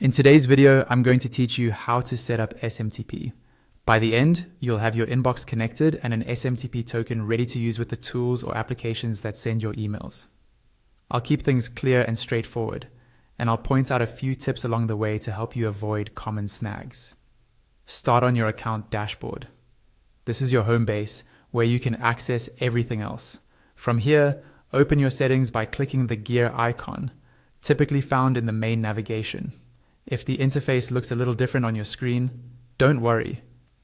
In today's video, I'm going to teach you how to set up SMTP. By the end, you'll have your inbox connected and an SMTP token ready to use with the tools or applications that send your emails. I'll keep things clear and straightforward, and I'll point out a few tips along the way to help you avoid common snags. Start on your account dashboard. This is your home base where you can access everything else. From here, open your settings by clicking the gear icon, typically found in the main navigation. If the interface looks a little different on your screen, don't worry.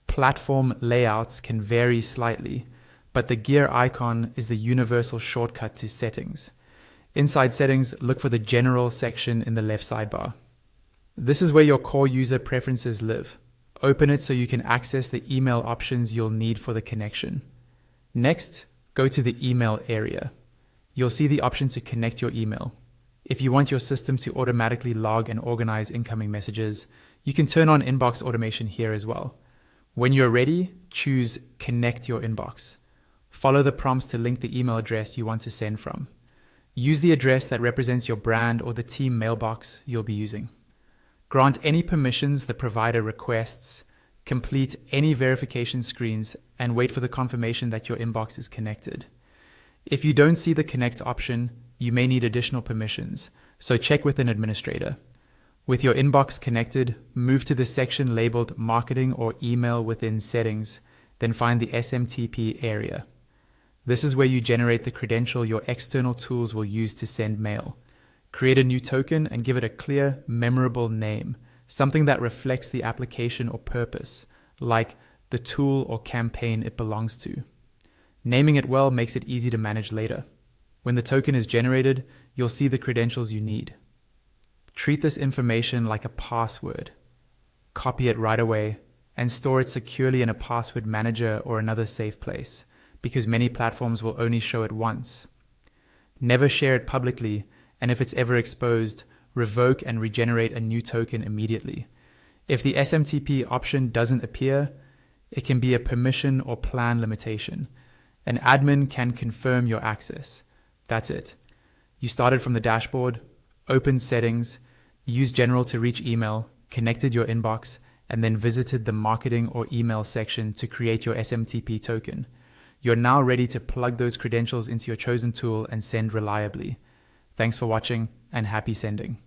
Platform layouts can vary slightly, but the gear icon is the universal shortcut to settings. Inside settings, look for the general section in the left sidebar. This is where your core user preferences live. Open it so you can access the email options you'll need for the connection. Next, go to the email area. You'll see the option to connect your email. If you want your system to automatically log and organize incoming messages, you can turn on inbox automation here as well. When you're ready, choose Connect Your Inbox. Follow the prompts to link the email address you want to send from. Use the address that represents your brand or the team mailbox you'll be using. Grant any permissions the provider requests, complete any verification screens, and wait for the confirmation that your inbox is connected. If you don't see the Connect option, you may need additional permissions, so check with an administrator. With your inbox connected, move to the section labeled Marketing or Email within Settings, then find the SMTP area. This is where you generate the credential your external tools will use to send mail. Create a new token and give it a clear, memorable name, something that reflects the application or purpose, like the tool or campaign it belongs to. Naming it well makes it easy to manage later. When the token is generated, you'll see the credentials you need. Treat this information like a password. Copy it right away and store it securely in a password manager or another safe place, because many platforms will only show it once. Never share it publicly, and if it's ever exposed, revoke and regenerate a new token immediately. If the SMTP option doesn't appear, it can be a permission or plan limitation. An admin can confirm your access. That's it. You started from the dashboard, opened settings, used general to reach email, connected your inbox, and then visited the marketing or email section to create your SMTP token. You're now ready to plug those credentials into your chosen tool and send reliably. Thanks for watching and happy sending.